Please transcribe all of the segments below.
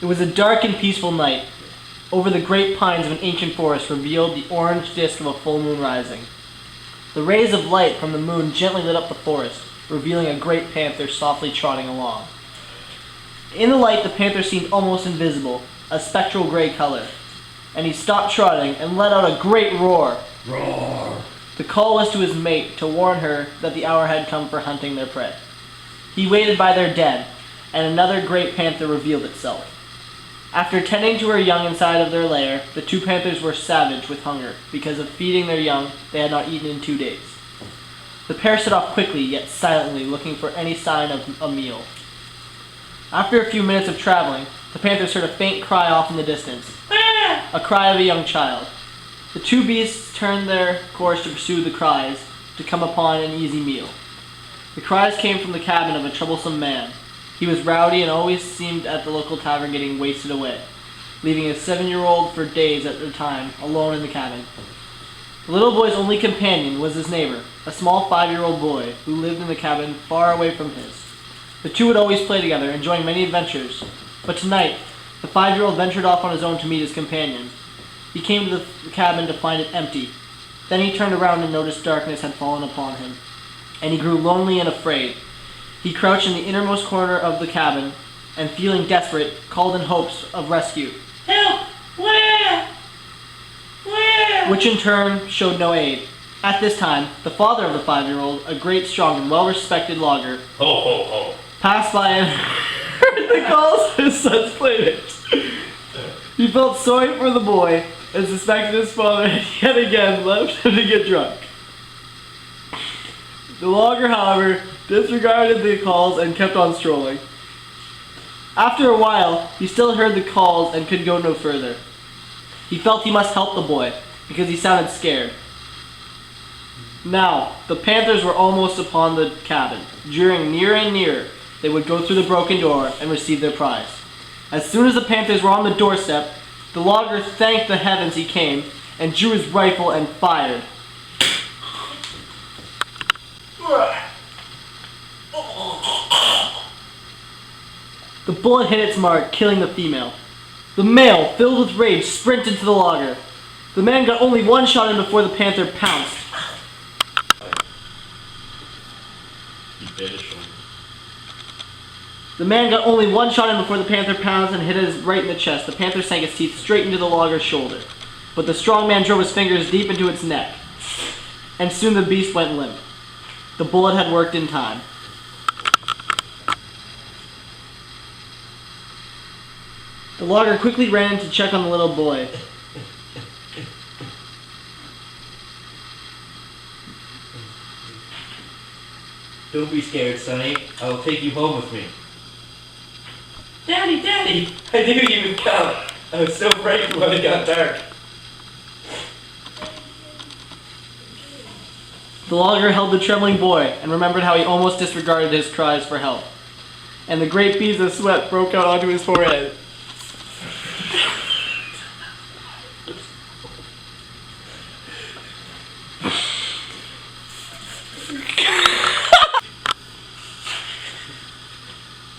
It was a dark and peaceful night. Over the great pines of an ancient forest revealed the orange disk of a full moon rising. The rays of light from the moon gently lit up the forest, revealing a great panther softly trotting along. In the light, the panther seemed almost invisible, a spectral gray color, and he stopped trotting and let out a great roar. Roar! The call was to his mate to warn her that the hour had come for hunting their prey. He waited by their den, and another great panther revealed itself. After tending to her young inside of their lair, the two panthers were savage with hunger because of feeding their young they had not eaten in 2 days. The pair set off quickly yet silently, looking for any sign of a meal. After a few minutes of traveling, the panthers heard a faint cry off in the distance, a cry of a young child. The two beasts turned their course to pursue the cries, to come upon an easy meal. The cries came from the cabin of a troublesome man. He was rowdy and always seemed at the local tavern getting wasted away, leaving his 7-year-old for days at a time alone in the cabin. The little boy's only companion was his neighbor, a small 5-year-old boy who lived in the cabin far away from his. The two would always play together, enjoying many adventures, but tonight the 5-year-old ventured off on his own to meet his companion. He came to the cabin to find it empty. Then he turned around and noticed darkness had fallen upon him, and he grew lonely and afraid. He crouched in the innermost corner of the cabin, and feeling desperate, called in hopes of rescue. Help! Where? Where? Which in turn showed no aid. At this time, the father of the 5-year-old, a great, strong, and well-respected logger, Ho, ho, ho. passed by and heard the calls of his son's playmates. He felt sorry for the boy and suspected his father had yet again left him to get drunk. The logger, however, disregarded the calls and kept on strolling. After a while, he still heard the calls and could go no further. He felt he must help the boy, because he sounded scared. Now, the panthers were almost upon the cabin. Drawing nearer and nearer, they would go through the broken door and receive their prize. As soon as the panthers were on the doorstep, the logger thanked the heavens he came, and drew his rifle and fired. The bullet hit its mark, killing the female. The male, filled with rage, sprinted to the logger. The man got only one shot in before the panther pounced. The man got only one shot in before the panther pounced and hit it right in the chest. The panther sank its teeth straight into the logger's shoulder. But the strong man drove his fingers deep into its neck. And soon the beast went limp. The bullet had worked in time. The logger quickly ran in to check on the little boy. Don't be scared, Sonny. I will take you home with me. Daddy, Daddy! I knew you would come. I was so frightened when it got dark. The logger held the trembling boy and remembered how he almost disregarded his cries for help. And the great beads of sweat broke out onto his forehead.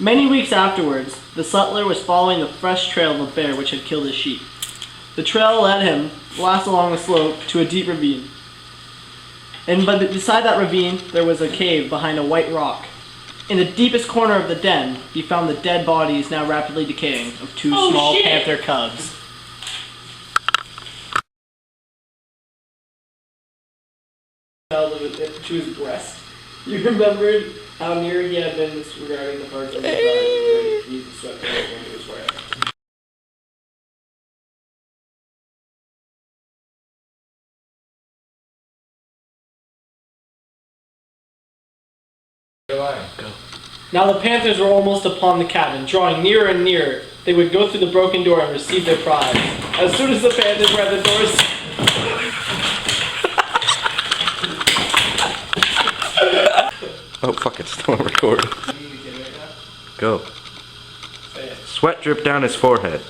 Many weeks afterwards, the sutler was following the fresh trail of a bear which had killed his sheep. The trail led him, last along the slope, to a deep ravine. And beside that ravine, there was a cave behind a white rock. In the deepest corner of the den, he found the dead bodies, now rapidly decaying, of two small panther cubs. To his breast. You remembered how near he had been disregarding the parts of his body. He used the sweat to go into his forehead. Go. Now the panthers were almost upon the cabin, drawing nearer and nearer. They would go through the broken door and receive their prize. As soon as the panthers were at the doors, Oh fuck, it's still on record. Go. Sweat dripped down his forehead.